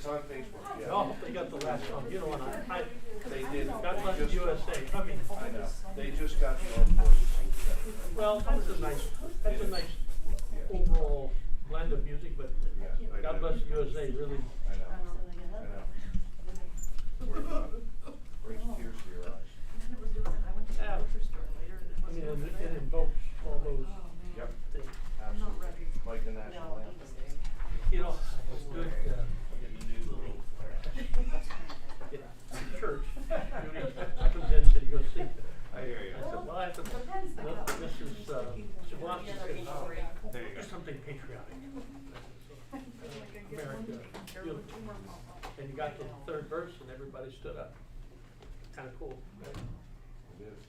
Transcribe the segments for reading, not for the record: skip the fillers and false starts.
It's on Facebook, yeah. Oh, they got the last song, you know, and They did. God bless Just- USA, I mean. I know, they just got golf courses. Well, that's a nice overall blend of music, but Yeah, God bless USA, really. I know, I know. Brings tears to your eyes. Yeah. I mean, it invokes all those Yep, things. absolutely. Like the national anthem. You know, it's good, yeah, church, comes in, said, you go see. I hear you. I said, well, I have to, look, this is, she wants to say, There you go. do something patriotic. America, beautiful. And you got to the third verse and everybody stood up. Kinda cool, right? It is.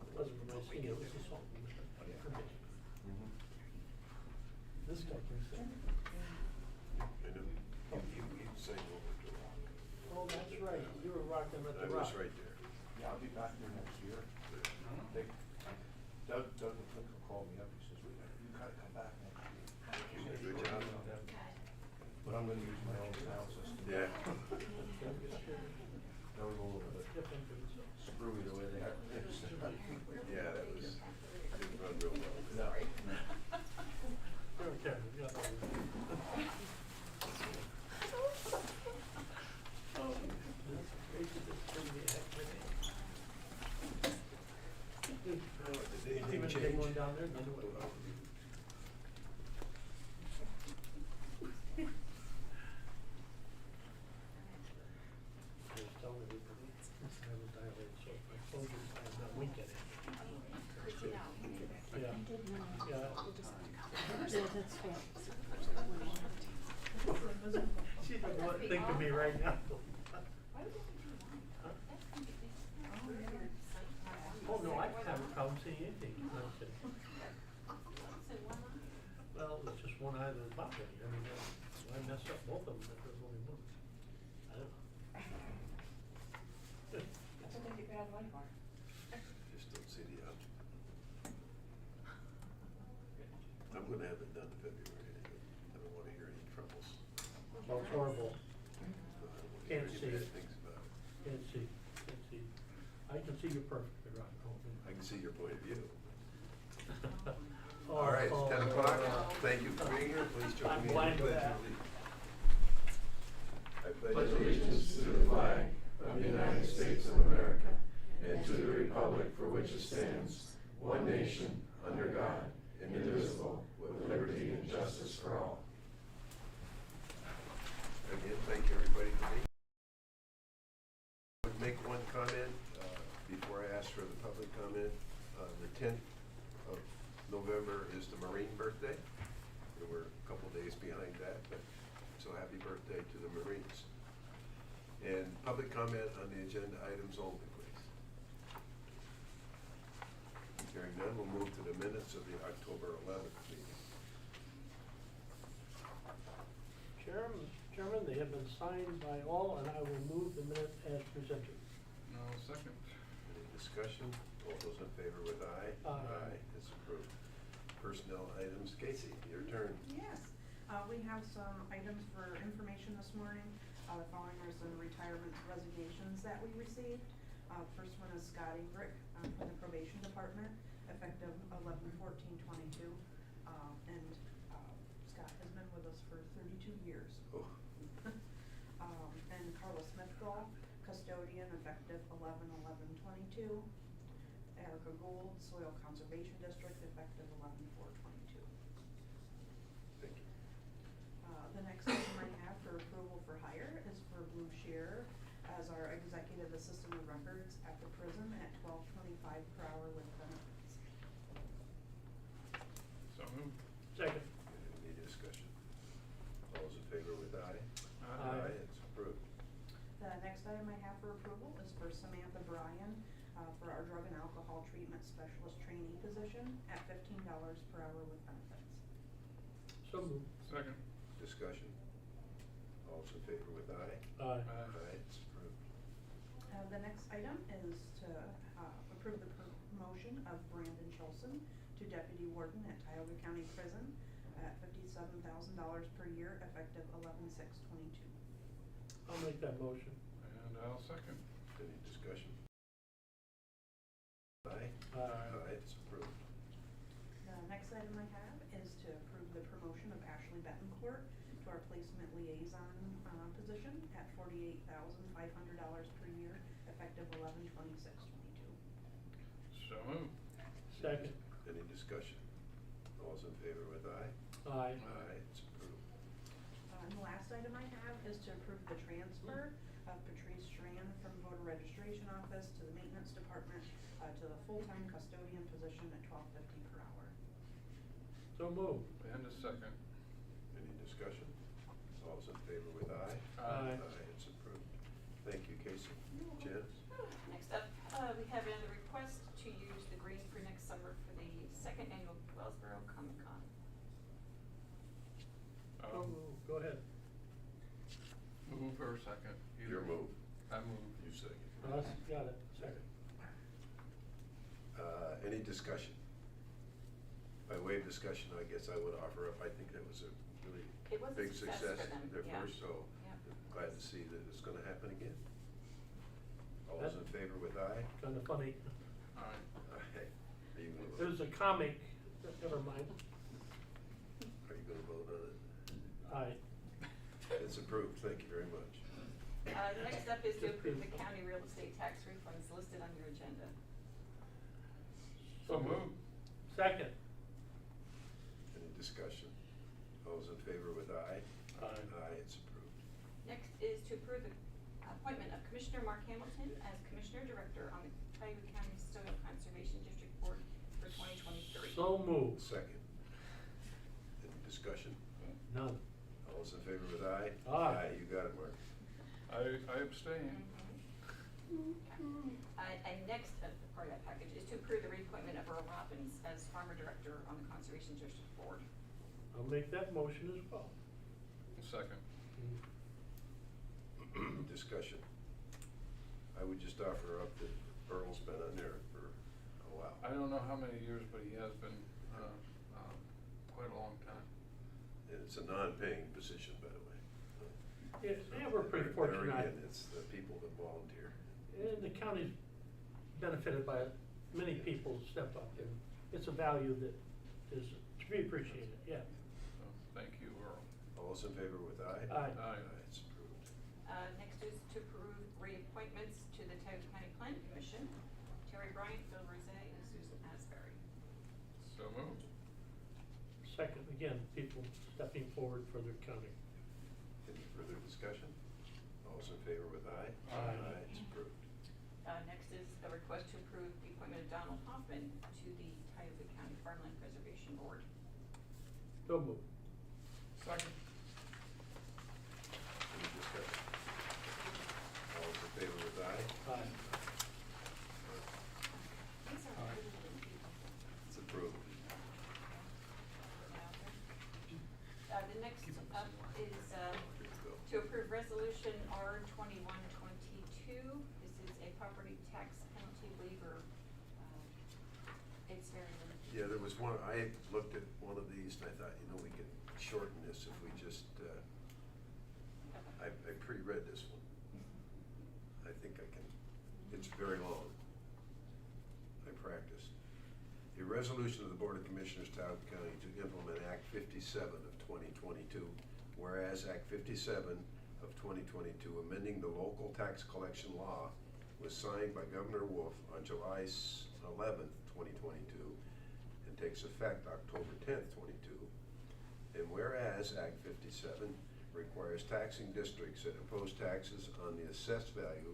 It wasn't for my singing, it was the song. For me. Mhm. This guy can sing. You sang over to Rock. Oh, that's right, you were rocking at I the Rock. was right there. Yeah, I'll be back there next year. They, Doug McClicker called me up, he says, you gotta come back next year. You did a good job. But I'm gonna use my own sound system. Yeah. That was a little bit screwy the way they had it. Yeah, that was, didn't run real well. No. Okay, we got that. Oh, that's crazy, this thing we had today. Did anything Even change? came on down there, none of it. I was telling everybody, I was dilated, so my closure time that weekend. Yeah, yeah. She doesn't want to think of me right now. Oh, no, I can have a problem seeing anything. No, I'm kidding. Well, it's just one eye that's bothering me. I mean, I messed up both of them if there's only one. I don't know. Just don't see the object. I'm gonna have it done in February. I don't wanna hear any troubles. Oh, it's horrible. I don't wanna Can't hear see any bad it. things about it. Can't see, can't see. I can see you perfectly, Rob. I can see your point of view. Oh, All right, it's oh, 10 o'clock. yeah. Thank you for being here. Please join I'm me in the blind to pledge that. of allegiance. I Pledge allegiance to the flag of the United States of America and to the republic for which it stands, one nation, under God, indivisible, with liberty and justice for all. Again, thank you everybody for being here. I would make one comment before I ask for the public comment. The 10th of November is the Marine birthday. And we're a couple days behind that, but so happy birthday to the Marines. And public comment on the agenda items only, please. Hearing none, we'll move to the minutes of the October 11th meeting. Chairman, they have been signed by all, and I will move the minute as presented. No, second. Any discussion? All those in favor with aye? Aye. It's approved. Personnel items. Casey, your turn. Yes, we have some items for information this morning. The following are some retirement resignations that we received. First one is Scott Ingrich from the probation department, effective 11/14/22. And Scott has been with us for 32 years. Oh. And Carla Smithgall, custodian, effective 11/11/22. Erica Gould, soil conservation district, effective 11/4/22. Thank you. The next item I have for approval for hire is for Blue Shear as our executive assistant of records at the prison at $12.25 per hour with benefits. So moved. Second. Any discussion? All those in favor with aye? Aye. It's approved. The next item I have for approval is for Samantha Bryan for our drug and alcohol treatment specialist trainee position at $15 per hour with benefits. So moved. Second. Discussion? All those in favor with aye? Aye. Aye, it's approved. The next item is to approve the promotion of Brandon Chilson to deputy warden at Tioga County Prison at $57 $7,000 per year effective 11/6/22. I'll make that motion. And I'll second. Any discussion? Aye? Aye. It's approved. The next item I have is to approve the promotion of Ashley Betancourt to our placement liaison position at $48,500 per year effective 11/26/22. So moved. Second. Any discussion? All those in favor with aye? Aye. Aye, it's approved. And the last item I have is to approve the transfer of Patrice Strand from voter registration office to the maintenance department to the full-time custodian position at $12.50 per hour. So moved. And a second. Any discussion? All those in favor with aye? Aye. Aye, it's approved. Thank you, Casey. Janice? Next up, we have a request to use the green for next summer for the second annual Wellsboro Comic Con. So moved. Go ahead. Move or second? Either. Your move. I move. You second. Russ, got it. Second. Any discussion? By way of discussion, I guess I would offer up, I think that was a really It was a big success success, for them, their yeah. first, so Yeah. glad to see that it's gonna happen again. All those in favor with aye? Kind of funny. Aye. Aye. Are you gonna vote? There's a comic, never mind. Are you gonna vote on it? Aye. It's approved, thank you very much. Next up is to approve the county real estate tax refunds listed on your agenda. So moved. Second. Any discussion? All those in favor with aye? Aye. Aye, it's approved. Next is to approve the appointment of Commissioner Mark Hamilton as Commissioner Director on the Tioga County Soil Conservation District Board for 2023. So moved. Second. Any discussion? None. All those in favor with aye? Aye. You got it, Mark. I abstain. And next, part of that package is to approve the reappointment of Earl Robbins as Farmer Director on the Conservation District Board. I'll make that motion as well. Second. Discussion. I would just offer up that Earl's been on there for a while. I don't know how many years, but he has been, quite a long time. And it's a non-paying position, by the way. Yeah, we're pretty There fortunate. again, it's the people that volunteer. And the county's benefited by it. Many people step up, and it's a value that is to be appreciated, yeah. So, thank you, Earl. All those in favor with aye? Aye. Aye. It's approved. Next is to approve reappointments to the Tioga County Planning Commission, Terry Bryant, Phil Rosé, and Susan Asbury. So moved. Second, again, people stepping forward for their county. Any further discussion? All those in favor with aye? Aye. It's approved. Next is a request to approve the appointment of Donald Hoffman to the Tioga County Farmland Preservation Board. So moved. Second. Any discussion? All those in favor with aye? Aye. These are Aye. really good people. It's approved. The next up is to approve resolution R 2122. This is a property tax penalty waiver. It's very limited. Yeah, there was one, I looked at one of these and I thought, you know, we could shorten this if we just, I pre-read this one. I think I can, it's very long. I practiced. A resolution of the Board of Commissioners, Tioga County, to implement Act 57 of 2022, whereas Act 57 of 2022, amending the local tax collection law, was signed by Governor Wolf on July 11th, 2022, and takes effect October 10th, 22. And whereas Act 57 requires taxing districts that impose taxes on the assessed value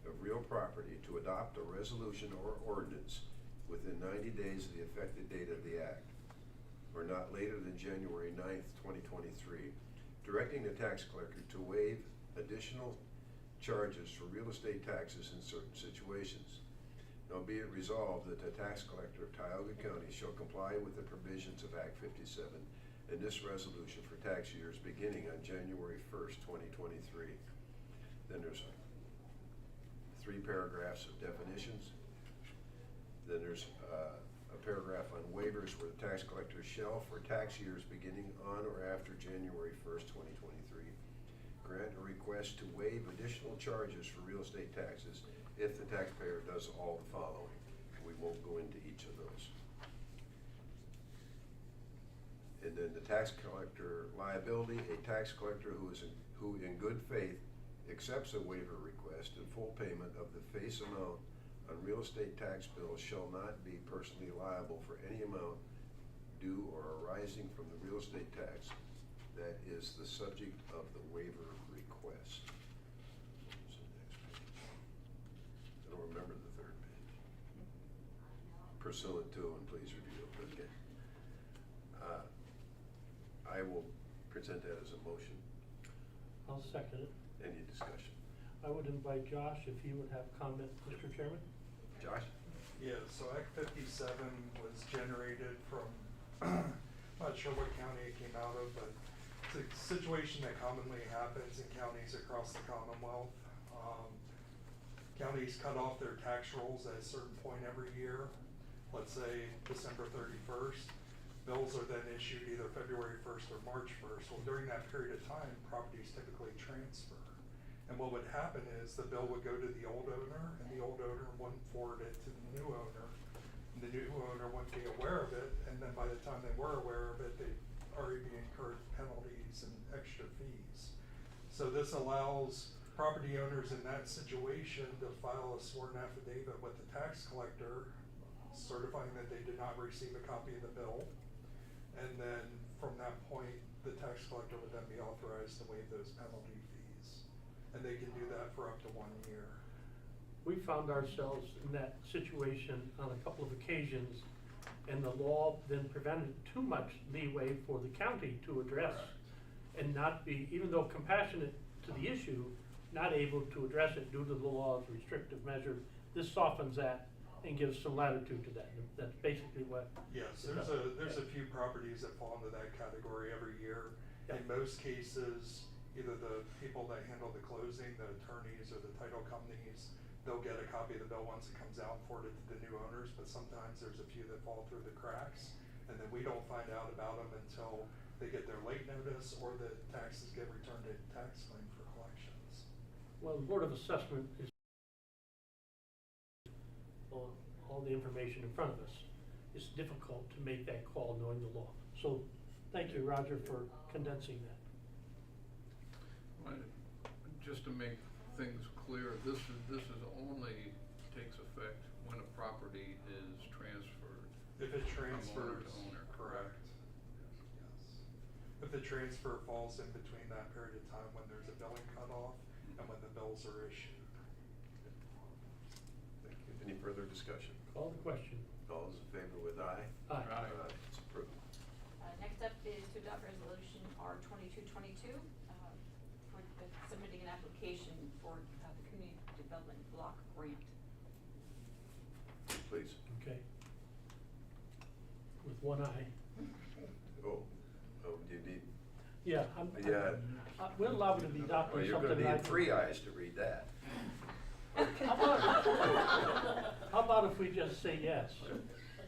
of real property to adopt a resolution or ordinance within 90 days of the effective date of the act, or not later than January 9th, 2023, directing the tax collector to waive additional charges for real estate taxes in certain situations. Now be it resolved that the tax collector of Tioga County shall comply with the provisions of Act 57 in this resolution for tax years beginning on January 1st, 2023. Then there's 3 paragraphs of definitions. Then there's a paragraph on waivers where the tax collector shall, for tax years beginning on or after January 1st, 2023, grant a request to waive additional charges for real estate taxes if the taxpayer does all the following. We won't go into each of those. And then the tax collector liability, a tax collector who in good faith accepts a waiver request and full payment of the face amount on real estate tax bills shall not be personally liable for any amount due or arising from the real estate tax that is the subject of the waiver request. What's the next page? I don't remember the third page. Pursuant to, and please review. Okay. I will present that as a motion. I'll second it. Any discussion? I would invite Josh if he would have comment, Mr. Chairman. Josh? Yeah, so Act 57 was generated from, not sure what county it came out of, but it's a situation that commonly happens in counties across the Commonwealth. Counties cut off their tax rolls at a certain point every year, let's say December 31st. Bills are then issued either February 1st or March 1st. Well, during that period of time, properties typically transfer. And what would happen is the bill would go to the old owner, and the old owner wouldn't forward it to the new owner. And the new owner wouldn't be aware of it, and then by the time they were aware of it, they'd already incurred penalties and extra fees. So this allows property owners in that situation to file a sworn affidavit with the tax collector certifying that they did not receive a copy of the bill. And then from that point, the tax collector would then be authorized to waive those penalty fees. And they can do that for up to 1 year. We found ourselves in that situation on a couple of occasions, and the law then prevented too much leeway for the county to address and not be, even though compassionate to the issue, not able to address it due to the law's restrictive measure. This softens that and gives some latitude to that. That's basically what. Yes, there's a few properties that fall into that category every year. Yeah. In most cases, either the people that handle the closing, the attorneys or the title companies, they'll get a copy of the bill once it comes out and forward it to the new owners, but sometimes there's a few that fall through the cracks, and then we don't find out about them until they get their late notice or the taxes get returned in tax claim for collections. Well, the Board of Assessment is all the information in front of us. It's difficult to make that call knowing the law. So thank you, Roger, for condensing that. Well, just to make things clear, this is only takes effect when a property is transferred. If it transfers, from owner to owner. correct. Yes. If the transfer falls in between that period of time when there's a billing cutoff and when the bills are issued. Thank you. Any further discussion? Call the question. All those in favor with aye? Aye. Aye. It's approved. Next up is to adopt resolution R 2222, for submitting an application for the Community Development Block Grant. Please. Okay. With one eye. Oh, do you need? Yeah, Yeah. We'll allow it to be adopted. Well, you're gonna something need 3 eyes to read that. How about if we just say yes?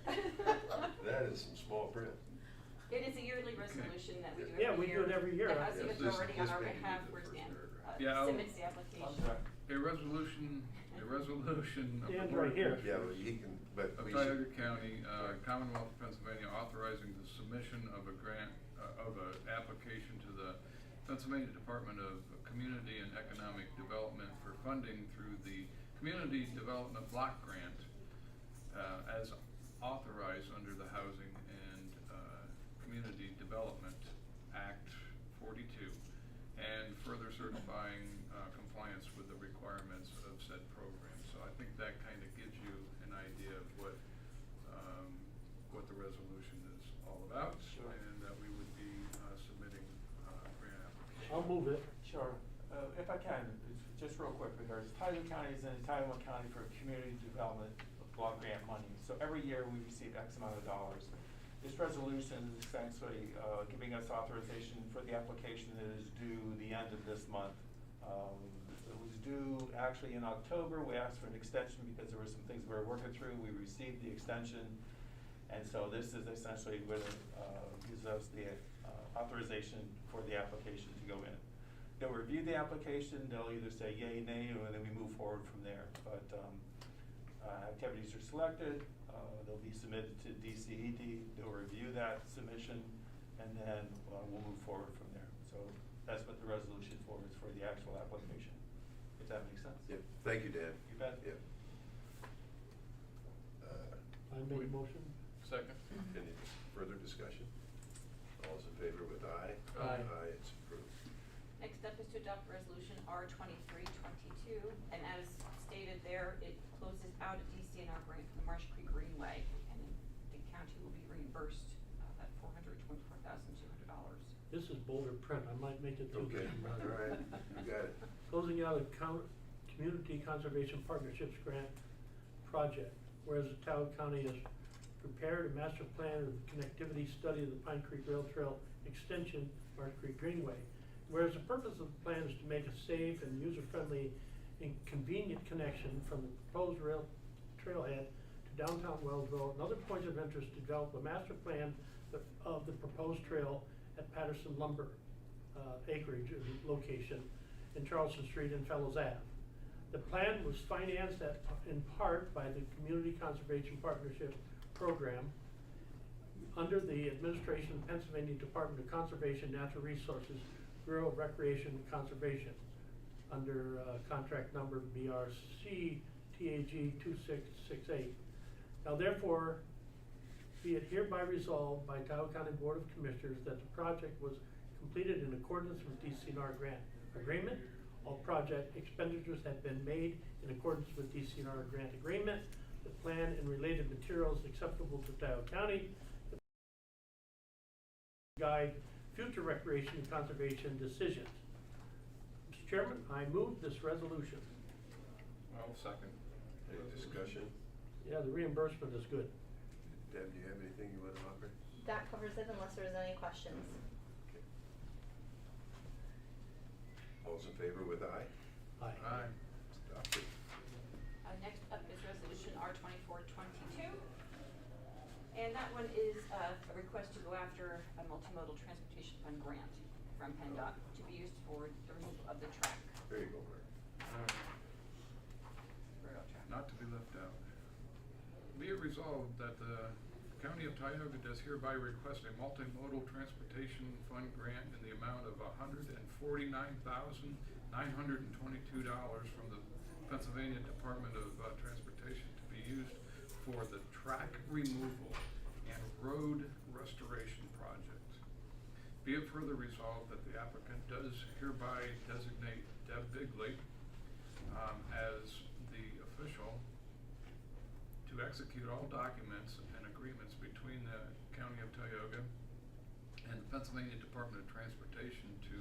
That is some small print. It is a yearly resolution that we do every Yeah, year. we do it every year. The Housing Yes, this- Authority this on our may be behalf the first paragraph. Yeah, submits the application. A resolution of the Dan's Board right of here. Yeah, well, he can, but of we Tioga should. County, Commonwealth of Pennsylvania, authorizing the submission of a grant, of an application to the Pennsylvania Department of Community and Economic Development for funding through the Community Development Block Grant, as authorized under the Housing and Community Development Act 42, and further certifying compliance with the requirements of said program. So I think that kind of gives you an idea of what the resolution is all about, and that we would be submitting grant application. I'll move it. Sure. If I can, just real quick, because Tioga County is in Tioga County for community development block grant money. So every year we receive X amount of dollars. This resolution is essentially giving us authorization for the application that is due the end of this month. It was due actually in October. We asked for an extension because there were some things we were working through. We received the extension. And so this is essentially what gives us the authorization for the application to go in. They'll review the application, they'll either say yay, nay, or then we move forward from there. But activities are selected, they'll be submitted to DCED, they'll review that submission, and then we'll move forward from there. So that's what the resolution for is, for the actual application, if that makes sense. Yep, thank you, Dan. You bet. Yep. I make a motion. Second. Any further discussion? All those in favor with aye? Aye. Aye, it's approved. Next up is to adopt resolution R 2322, and as stated there, it closes out a DCNR grant from the Marsh Creek Greenway, and the county will be reimbursed at $424,200. This is bolder print, I might make it through Okay, this. all right, you got it. Closing out a Community Conservation Partnerships Grant project, whereas the Tioga County has prepared a master plan of the connectivity study of the Pine Creek Rail Trail extension, Marsh Creek Greenway. Whereas the purpose of the plan is to make a safe and user-friendly and convenient connection from the proposed rail trailhead to downtown Wellsville and other points of interest to develop a master plan of the proposed trail at Patterson Lumber acreage location in Charleston Street and Fellows Ave. The plan was financed in part by the Community Conservation Partnership Program under the administration of Pennsylvania Department of Conservation, Natural Resources, Bureau of Recreation and Conservation, under contract number BRC TAG 2668. Now therefore, be it hereby resolved by Tioga County Board of Commissioners that the project was completed in accordance with DCNR grant agreement. All project expenditures have been made in accordance with DCNR grant agreement. The plan and related materials acceptable to Tioga County. The guide future recreation and conservation decisions. Mr. Chairman, I move this resolution. I'll second. Any discussion? Yeah, the reimbursement is good. Deb, do you have anything you want to offer? That covers it unless there's any questions. Okay. All those in favor with aye? Aye. Aye. It's adopted. Next up is resolution R 2422. And that one is a request to go after a multimodal transportation fund grant from PennDOT to be used for the removal of the track. There you go, Mark. Railroad track. Not to be left out. Be it resolved that the County of Tioga does hereby request a multimodal transportation fund grant in the amount of $149,922 from the Pennsylvania Department of Transportation to be used for the track removal and road restoration project. Be it further resolved that the applicant does hereby designate Deb Bigley as the official to execute all documents and agreements between the County of Tioga and the Pennsylvania Department of Transportation to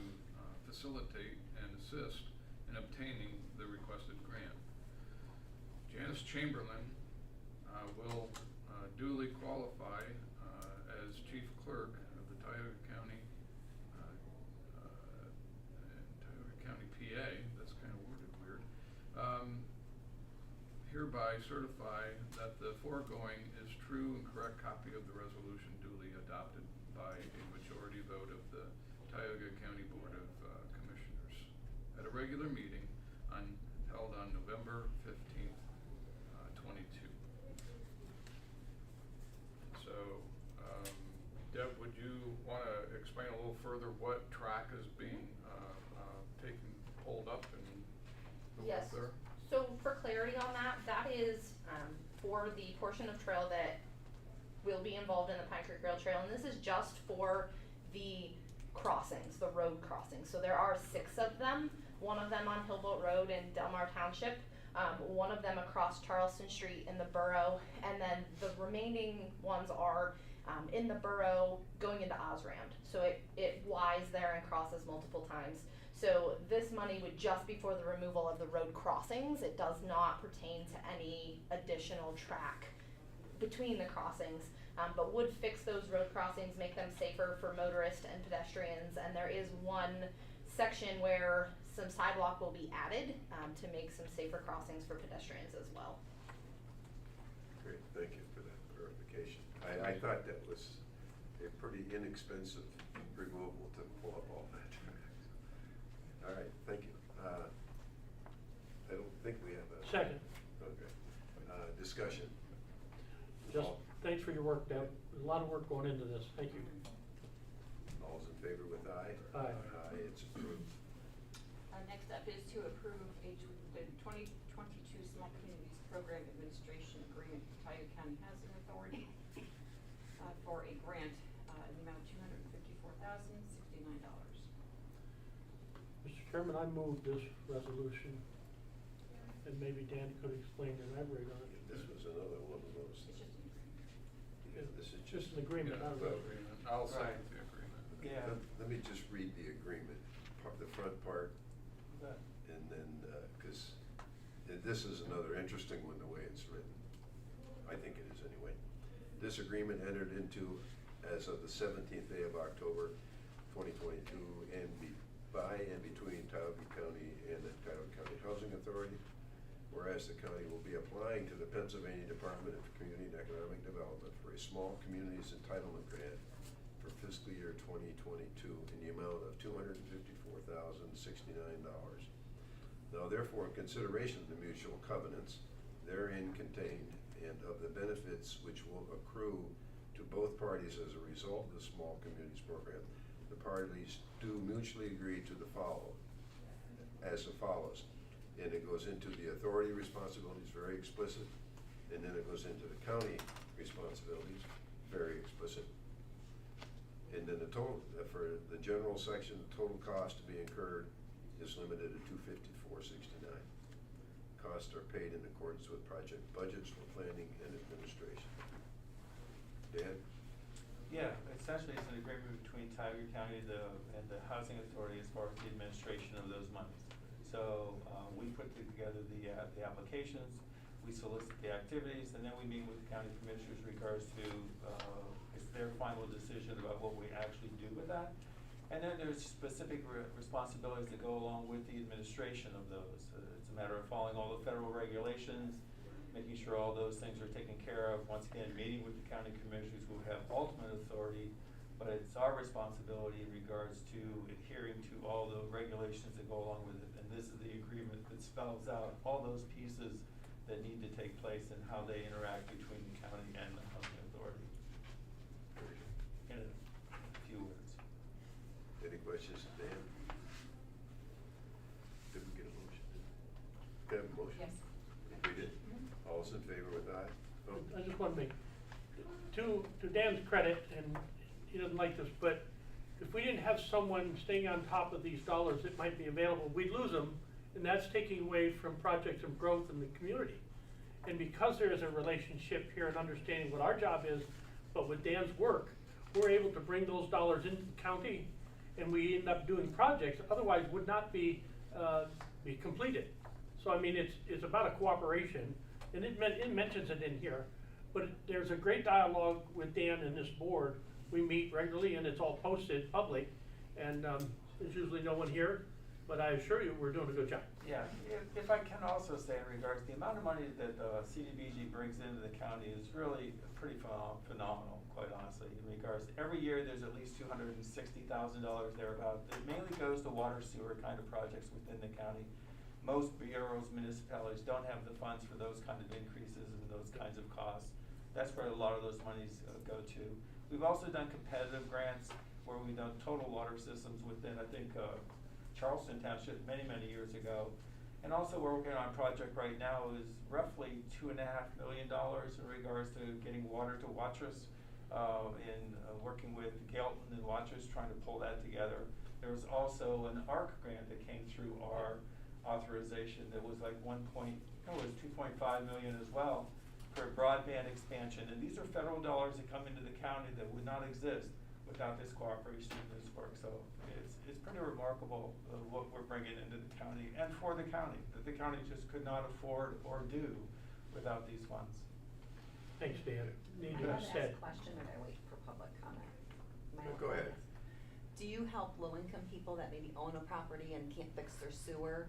facilitate and assist in obtaining the requested grant. Janice Chamberlain will duly qualify as Chief Clerk of the Tioga County, Tioga County, PA. That's kind of worded weird. Hereby certify that the foregoing is true and correct copy of the resolution duly adopted by a majority vote of the Tioga County Board of Commissioners at a regular meeting held on November 15th, 22. So, Deb, would you want to explain a little further what track is being pulled up and moved Yes. up there? So for clarity on that, that is for the portion of trail that will be involved in the Pine Creek Rail Trail, and this is just for the crossings, the road crossings. So there are 6 of them, one of them on Hillboat Road in Delmar Township, one of them across Charleston Street in the borough, and then the remaining ones are in the borough going into Osrand. So it Ys there and crosses multiple times. So this money would just be for the removal of the road crossings. It does not pertain to any additional track between the crossings, but would fix those road crossings, make them safer for motorists and pedestrians. And there is one section where some sidewalk will be added to make some safer crossings for pedestrians as well. Great, thank you for that clarification. I thought that was a pretty inexpensive removal to pull up all that. All right, thank you. I don't think we have a. Second. Okay. Discussion. Just, All- thanks for your work, Deb. There's a lot of work going into this. Thank you. All's in favor with aye? Aye. Aye, it's approved. Next up is to approve the 2022 Small Communities Program Administration Agreement with Tioga County Housing Authority for a grant in the amount of $254,069. Mr. Chairman, I move this resolution, and maybe Dan could explain and elaborate on it. This was another one of those. It's just an agreement. Yeah, this is Just an agreement, Yeah, not a the resolution. agreement. I'll Right. second the agreement. Yeah. Let me just read the agreement, the front part, That- and then, because this is another interesting one, the way it's written. I think it is anyway. This agreement entered into as of the 17th day of October, 2022, and by and between Tioga County and the Tioga County Housing Authority. Whereas the county will be applying to the Pennsylvania Department of Community and Economic Development for a small communities entitlement grant for fiscal year 2022 in the amount of $254,069. Now therefore, in consideration of the mutual covenants therein contained and of the benefits which will accrue to both parties as a result of the Small Communities Program, the parties do mutually agree to the as follows. And it goes into the authority responsibilities, very explicit, and then it goes into the county responsibilities, very explicit. And then the total, for the general section, the total cost to be incurred is limited to $254,69. Costs are paid in accordance with project budgets for planning and administration. Dan? Yeah, essentially it's an agreement between Tioga County and the Housing Authority as far as the administration of those monies. So we put together the applications, we solicit the activities, and then we meet with the county commissioners in regards to it's their final decision about what we actually do with that. And then there's specific responsibilities that go along with the administration of those. It's a matter of following all the federal regulations, making sure all those things are taken care of. Once again, meeting with the county commissioners who have ultimate authority, but it's our responsibility in regards to adhering to all the regulations that go along with it. And this is the agreement that spells out all those pieces that need to take place and how they interact between the county and the housing authority. In a few words. Any questions, Dan? Did we get a motion? Did we have a motion? Yes. We did. All's in favor with aye? Oh. I just want to make, to Dan's credit, and he doesn't like this, but if we didn't have someone staying on top of these dollars that might be available, we'd lose them, and that's taking away from projects of growth in the community. And because there is a relationship here and understanding what our job is, but with Dan's work, we're able to bring those dollars into the county, and we end up doing projects otherwise would not be completed. So I mean, it's about a cooperation, and it mentions it in here, but there's a great dialogue with Dan and this board. We meet regularly, and it's all posted public, and there's usually no one here, but I assure you, we're doing a good job. Yeah, if I can also say in regards, the amount of money that CDBG brings into the county is really pretty phenomenal, quite honestly. In regards, every year there's at least $260,000 thereabout. It mainly goes to water sewer kind of projects within the county. Most bureaus, municipalities don't have the funds for those kind of increases and those kinds of costs. That's where a lot of those monies go to. We've also done competitive grants where we've done total water systems within, I think, Charleston Township many, many years ago. And also we're working on a project right now is roughly $2.5 million in regards to getting water to Watrous, working with Galton and Watrous, trying to pull that together. There was also an ARC grant that came through our authorization that was like 2.5 million as well for broadband expansion. And these are federal dollars that come into the county that would not exist without this cooperation and this work. So it's pretty remarkable what we're bringing into the county and for the county, that the county just could not afford or do without these funds. Thanks, Dan. Need to I have want to said. ask a question, or I wait for public comment? Am I Go allowed ahead. to? Do you help low-income people that maybe own a property and can't fix their sewer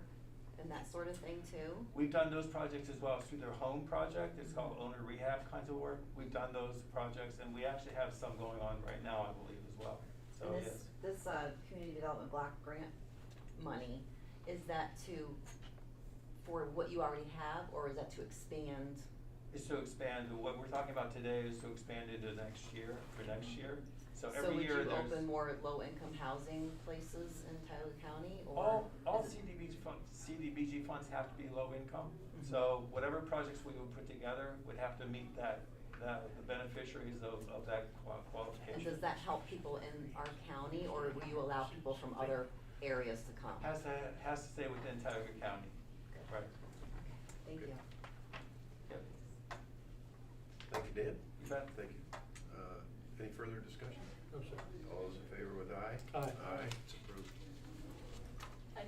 and that sort of thing too? We've done those projects as well through their home project. It's called owner rehab kinds of work. We've done those projects, and we actually have some going on right now, I believe, as well. So, And yes. this community development block grant money, is that for what you already have, or is that to expand? Is to expand, what we're talking about today is to expand into next year, for next year. So every year would you there's. open more low-income housing places in Tioga County, or? All is it- CDBG funds have to be low income. So whatever projects we would put together would have to meet the beneficiaries of that qualification. And does that help people in our county, or will you allow people from other areas to come? Has to stay within Tioga County, right? Thank you. Yep. Thank you, Dan. You bet. Thank you. Any further discussion? No, sir. All those in favor with aye? Aye. Aye, it's approved.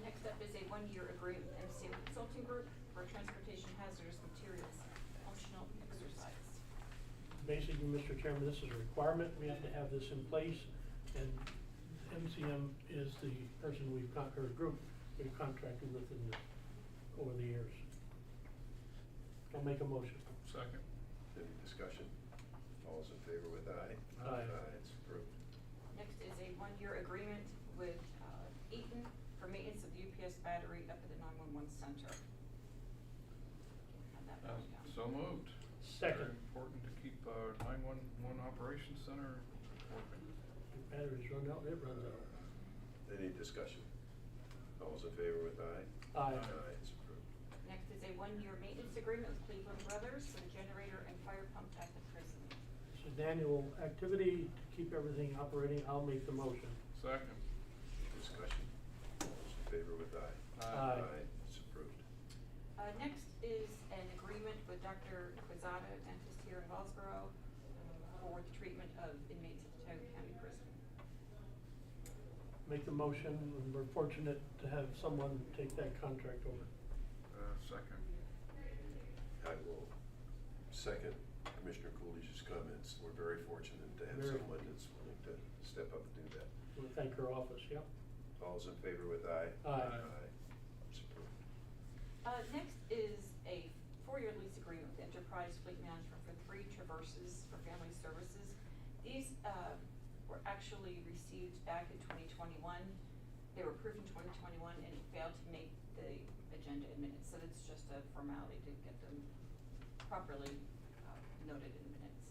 Next up is a one-year agreement with MCM Consulting Group for transportation hazardous materials functional exercise. Basically, Mr. Chairman, this is a requirement, we have to have this in place, and MCM is the person or group we've contracted with over the years. I'll make a motion. Second. Any discussion? All those in favor with aye? Aye. It's approved. Next is a one-year agreement with Eaton for maintenance of the UPS battery up at the 911 center. Have that written down. So moved. Second. Very important to keep 911 operations center working. If batteries run out, it runs out. Any discussion? All those in favor with aye? Aye. It's approved. Next is a one-year maintenance agreement with Cleveland Brothers for the generator and fire pump at the prison. It's an annual activity to keep everything operating. I'll make the motion. Second. Discussion? All those in favor with aye? Aye. It's approved. Next is an agreement with Dr. Quezada, dentist here in Wellsboro, for the treatment of inmates at the Tioga County Prison. Make the motion, and we're fortunate to have someone take that contract over. Second. I will second Commissioner Coolidge's comments. We're very fortunate to have Very. someone that's willing to step up and do that. We'll thank her office, yep. All those in favor with aye? Aye. It's approved. Next is a 4-year lease agreement with Enterprise Fleet Management for 3 Traverses for family services. These were actually received back in 2021. They were approved in 2021 and it failed to make the agenda in minutes. So it's just a formality to get them properly noted in minutes.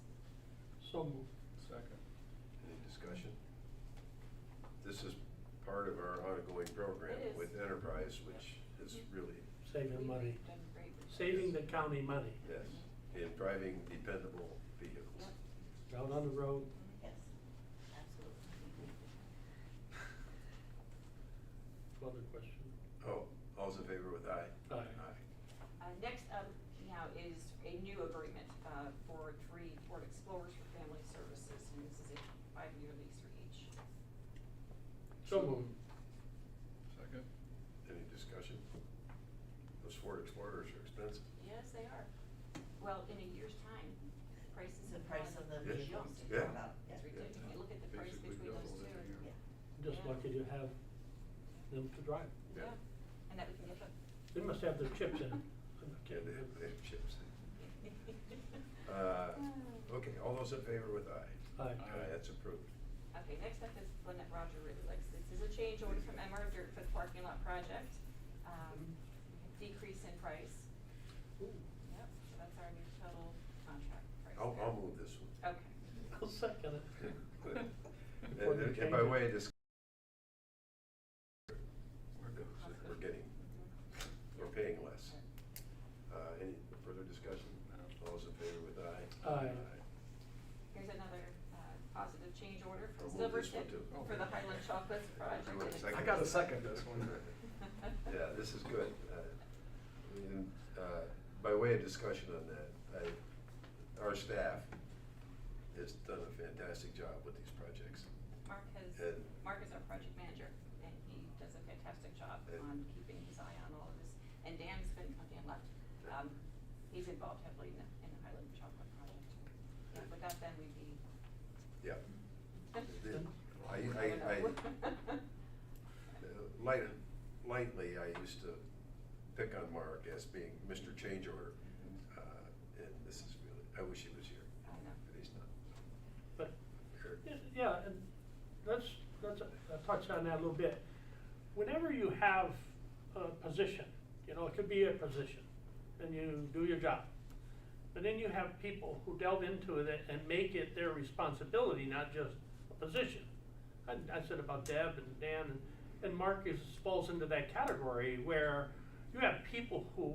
So moved. Second. Any discussion? This is part of our ongoing program It is. with Enterprise, which is really, Saving money. We've done great with this. Saving the county money. yes, in driving dependable vehicles. Yep. Out on the road. Yes, absolutely. Other question? Oh, all those in favor with aye? Aye. Next up now is a new agreement for 3 Ford Explorers for family services, and this is a 5-year lease for each. So moved. Second. Any discussion? Those Ford Explorers are expensive. Yes, they are. Well, in a year's time, prices The have price gone of the Yeah. vehicles jumped. to Yeah. come out, It's yeah. ridiculous. You look at the price Basically between those doubled two. every year. Yeah. Just Yeah. lucky to have them to drive. Yeah, and that we can get them. They must have their chips in. Yeah, they have chips. Okay, all those in favor with aye? Aye. That's approved. Okay, next up is one that Roger really likes. This is a change order from MR Dirt for the parking lot project. Decrease in price. Ooh. Yep, so that's our new total contract price. I'll there. move this one. Okay. I'll second it. And by way of this, we're paying less. Any further discussion? All those in favor with aye? Aye. Here's another positive change order from I'll move this one Silvertip too. for the Highland Chocolates project. You want a and second? it's- I gotta second this one. Yeah, this is good. And, by way of discussion on that, our staff has done a fantastic job with these projects. And- Mark is our project manager, and he does a fantastic job And- on keeping his eye on all of this. And Dan left. He's involved heavily in the Highland Chocolate project. Yeah, without them, we'd be. Yeah. Lightly, I used to pick on Mark as being Mr. Change Order, and this is really, I wish he was here, I know. but he's not. But, Eric? yeah, and let's touch on that a little bit. Whenever you have a position, you know, it could be a position, and you do your job. But then you have people who delve into it and make it their responsibility, not just a position. I said about Deb and Dan, and Mark falls into that category where you have people who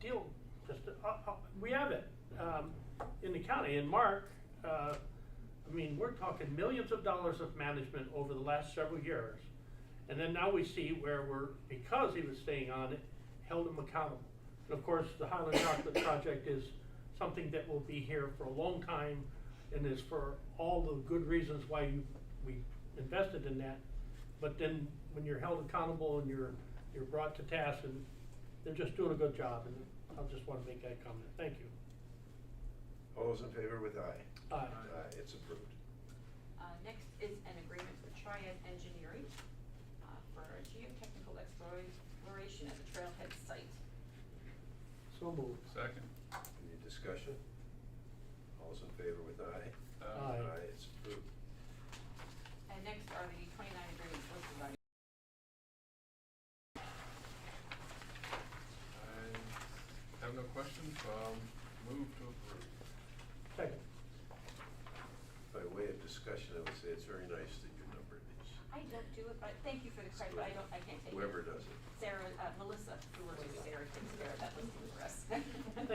deal just, we have it in the county. And Mark, I mean, we're talking millions of dollars of management over the last several years. And then now we see where because he was staying on it, held him accountable. And of course, the Highland Chocolate Project is something that will be here for a long time, and is for all the good reasons why we invested in that. But then when you're held accountable and you're brought to task, and they're just doing a good job, and I just want to make that comment. Thank you. All those in favor with aye? Aye. Aye, it's approved. Next is an agreement with Triad Engineering for a geotechnical exploration at the trailhead site. So moved. Second. Any discussion? All those in favor with aye? Aye. Aye, it's approved. And next are the 29 agreements listed on. I have no questions, move to approve. Second. By way of discussion, I would say it's very nice that you numbered these. I don't do it, but thank you for the credit, but I can't take it. Whoever does it. Sarah, Melissa, who works with Sarah, takes care of that listing for us. Thank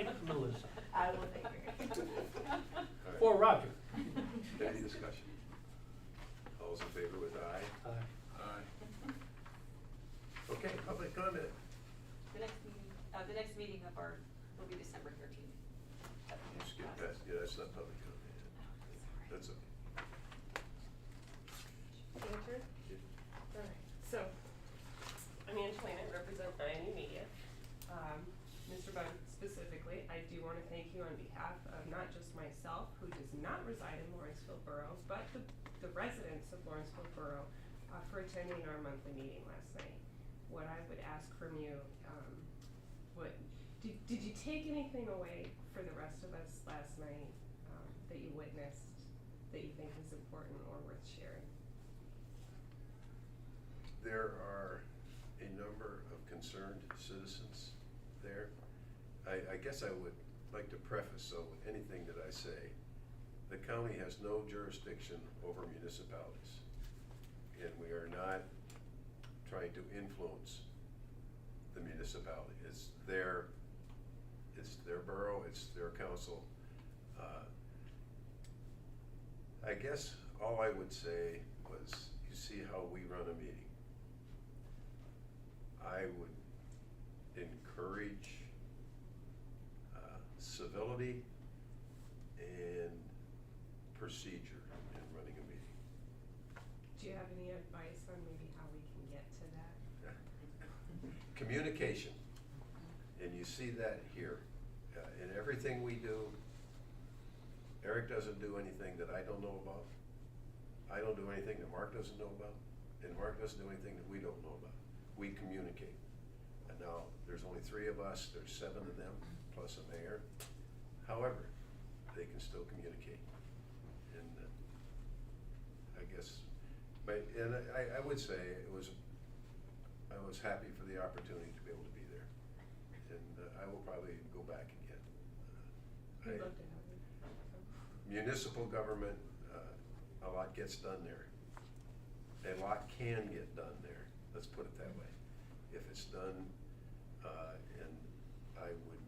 you, Melissa. I will take care. All right. For Roger. Any discussion? All those in favor with aye? Aye. Aye. Okay, public comment. The next meeting will be December 13th. You skip that, yeah, that's not public comment. That's okay. Answer? Yeah. Alright, so, I'm Angelina, I represent INU Media. Mr. Bud specifically, I do wanna thank you on behalf of not just myself, who does not reside in Lawrenceville Borough, but the residents of Lawrenceville Borough, for attending our monthly meeting last night. What I would ask from you, did you take anything away for the rest of us last night, that you witnessed, that you think is important or worth sharing? There are a number of concerned citizens there. I guess I would like to preface, so anything that I say, the county has no jurisdiction over municipalities. And we are not trying to influence the municipality. It's their borough, it's their council. I guess all I would say was, you see how we run a meeting. I would encourage civility and procedure in running a meeting. Do you have any advice on maybe how we can get to that? Communication, and you see that here. In everything we do, Eric doesn't do anything that I don't know about. I don't do anything that Mark doesn't know about, and Mark doesn't do anything that we don't know about. We communicate. And now, there's only 3 of us, there's 7 of them, plus a mayor. However, they can still communicate. And I guess, and I would say I was happy for the opportunity to be able to be there. And I will probably go back again. We'd love to have you. Municipal government, a lot gets done there. A lot can get done there, let's put it that way. If it's done, and I would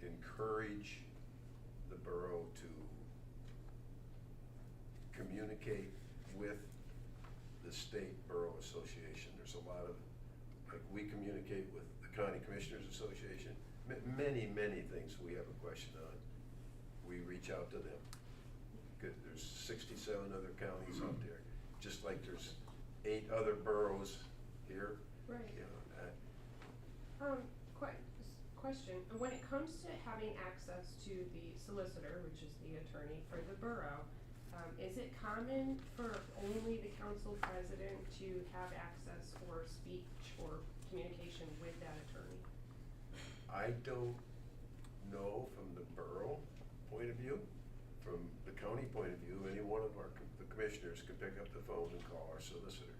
encourage the borough to communicate with the State Borough Association. There's a lot of, like, we communicate with the County Commissioners Association. Many, many things we have a question on, we reach out to them. Good, there's 67 other counties out there, just like there's 8 other boroughs here. Right. You know, Question, when it comes to having access to the solicitor, which is the attorney for the borough, is it common for only the council president to have access or speech or communication with that attorney? I don't know from the borough point of view, from the county point of view, any one of the commissioners could pick up the phone and call our solicitor.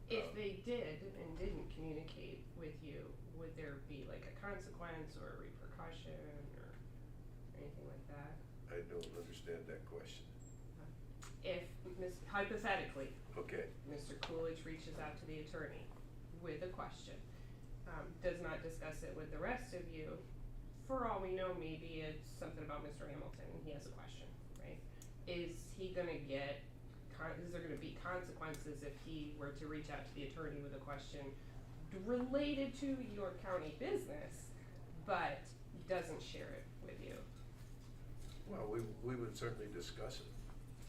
If they did and didn't communicate with you, would there be like a consequence or a repercussion or anything like that? I don't understand that question. If, hypothetically, Okay, Mr. Coolidge reaches out to the attorney with a question, does not discuss it with the rest of you, for all we know, maybe it's something about Mr. Hamilton and he has a question, right? Is he gonna get, is there gonna be consequences if he were to reach out to the attorney with a question related to your county business, but doesn't share it with you? well, we would certainly discuss it.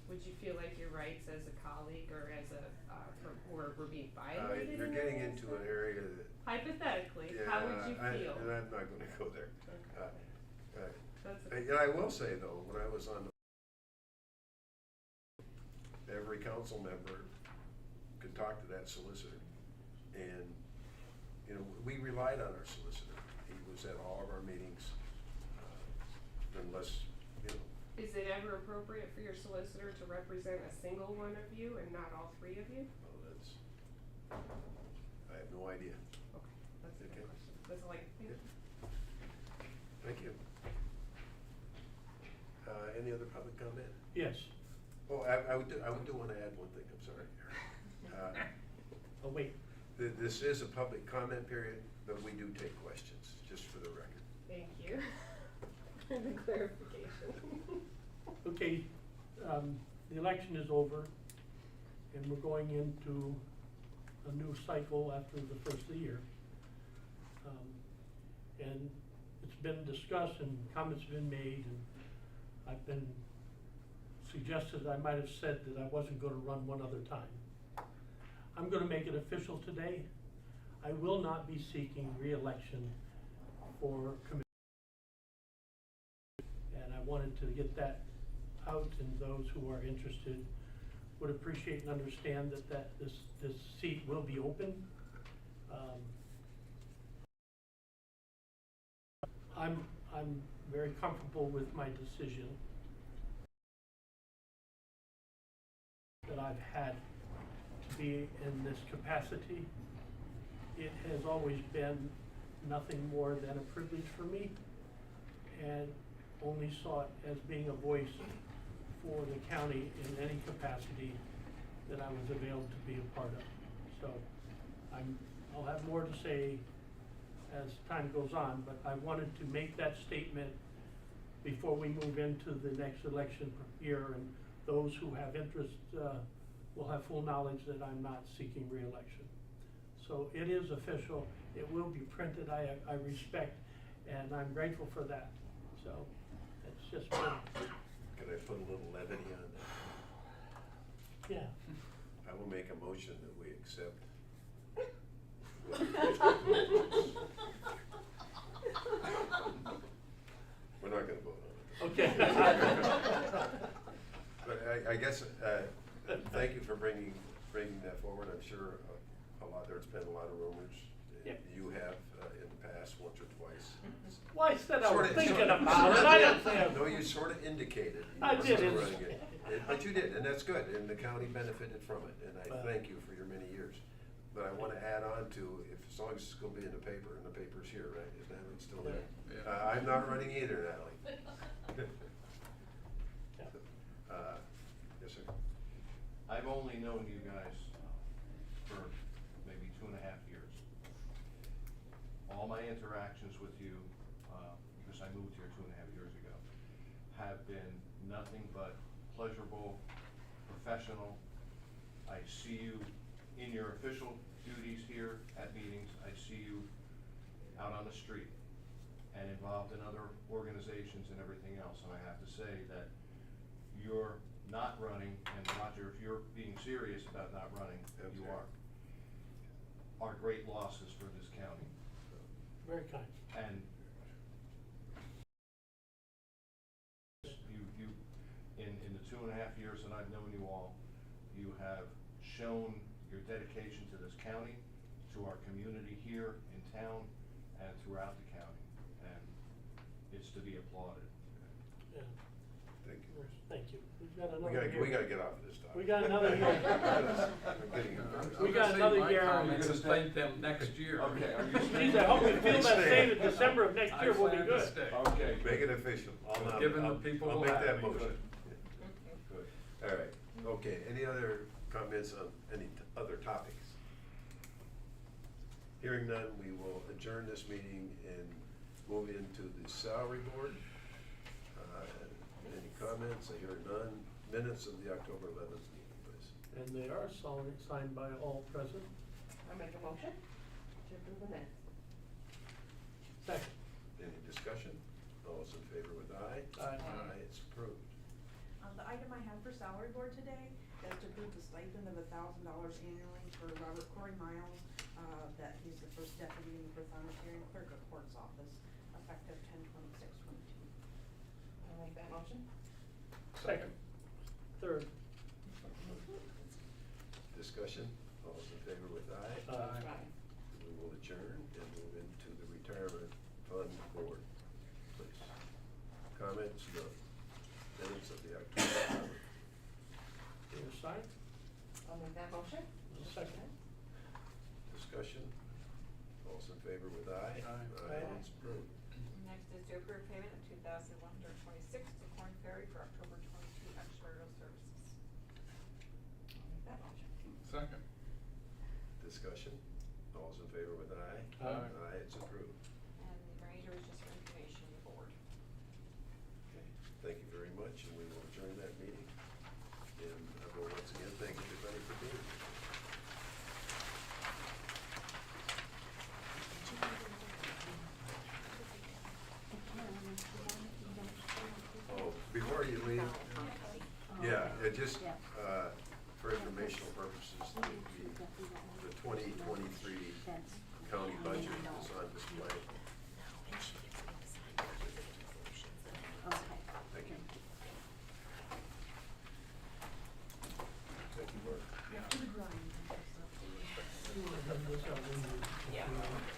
Would you feel like your rights as a colleague or as a, were being violated? You're in getting that into aspect? an area that. Hypothetically, Yeah, how would you feel? And I'm not gonna go there. Okay. That's And I will say though, when I was on every council member could talk to that solicitor. And, you know, we relied on our solicitor. He was at all of our meetings, unless, you know. Is it ever appropriate for your solicitor to represent a single one of you and not all three of you? Oh, I have no idea. Okay, that's a good Okay. question. That's all I can think. Thank you. Any other public comment? Yes. Oh, I do wanna add one thing, I'm sorry. Oh, wait. This is a public comment period, but we do take questions, just for the record. Thank you for the clarification. Okay, the election is over, and we're going into a new cycle after the first of the year. And it's been discussed and comments have been made, and I've been suggested I might have said that I wasn't gonna run one other time. I'm gonna make it official today. I will not be seeking re-election for commission. And I wanted to get that out, and those who are interested would appreciate and understand that this seat will be open. I'm very comfortable with my decision that I've had to be in this capacity. It has always been nothing more than a privilege for me, and only saw it as being a voice for the county in any capacity that I was available to be a part of. So I'll have more to say as time goes on, but I wanted to make that statement before we move into the next election year, and those who have interest will have full knowledge that I'm not seeking re-election. So it is official. It will be printed. I respect, and I'm grateful for that. So it's just been, Can I put a little levity on that? yeah. I will make a motion that we accept. We're not gonna vote on it. Okay. But I guess, thank you for bringing that forward. I'm sure there's been a lot of rumors. Yep. You have in the past, once or twice. Well, I said I was Sorta- thinking sorta- about it. sorta I did. didn't say No, you sort of indicated. you I wasn't did. running it. But you did, and that's good, and the county benefited from it, and I thank you for your many years. But I wanna add on to, as long as it's gonna be in the paper, and the paper's here, right? Is Natalie still there? Yeah. I'm not running either, Natalie. Yes, sir. I've only known you guys for maybe 2.5 years. All my interactions with you, because I moved here 2.5 years ago, have been nothing but pleasurable, professional. I see you in your official duties here at meetings. I see you out on the street and involved in other organizations and everything else. And I have to say that you're not running, and Roger, if you're being serious about not running, you are great losses for this county. Very kind. And you, in the 2.5 years that I've known you all, you have shown your dedication to this county, to our community here in town, and throughout the county. to be applauded. Yeah, Thank you. thank you. We've got another year. We gotta get off of this topic. We got another year. I'm getting embarrassed. We got another year. My comments is thank them next year. Okay, are you Geez, I hope we feel that Stay. same in December of next year, we'll be I plan good. to stay. Okay. Make it official. Given the people I'll who make have that me. motion. Good. All right, okay, any other comments on any other topics? Hearing none, we will adjourn this meeting and move into the salary board. Any comments? I hear none. Minutes of the October 11th meeting, please. And they are signed by all present. I'll make a motion to approve the minutes. Second. Any discussion? All those in favor with aye? Aye. Aye, it's approved. The item I have for salary board today is to approve the stipend of $1,000 annually for Robert Corey Miles, that he's the first deputy in the Bertha-Ontario Clerk of Court's office, effective 10/26/22. I'll make that motion. Second. Third. Discussion? All those in favor with aye? Aye. We will adjourn and move into the retirement fund board, please. Comments? No. Minutes of the October 11th. Your sign? I'll make that motion. Second. Discussion? All those in favor with aye? Aye. It's approved. Next is to approve payment of $2,126 to Corn Ferry for October 22 actuarial services. I'll make that motion. Second. Discussion? All those in favor with aye? Aye. Aye, it's approved. And the remainder is just for information of the board. Okay, thank you very much, and we will adjourn that meeting. And I will once again thank everybody for being here. Oh, before you leave, yeah, just, for informational purposes, the 2023 county budget is on display. Thank you. Thank you, Mark. To the grind. You wanna have this out when you- Yeah.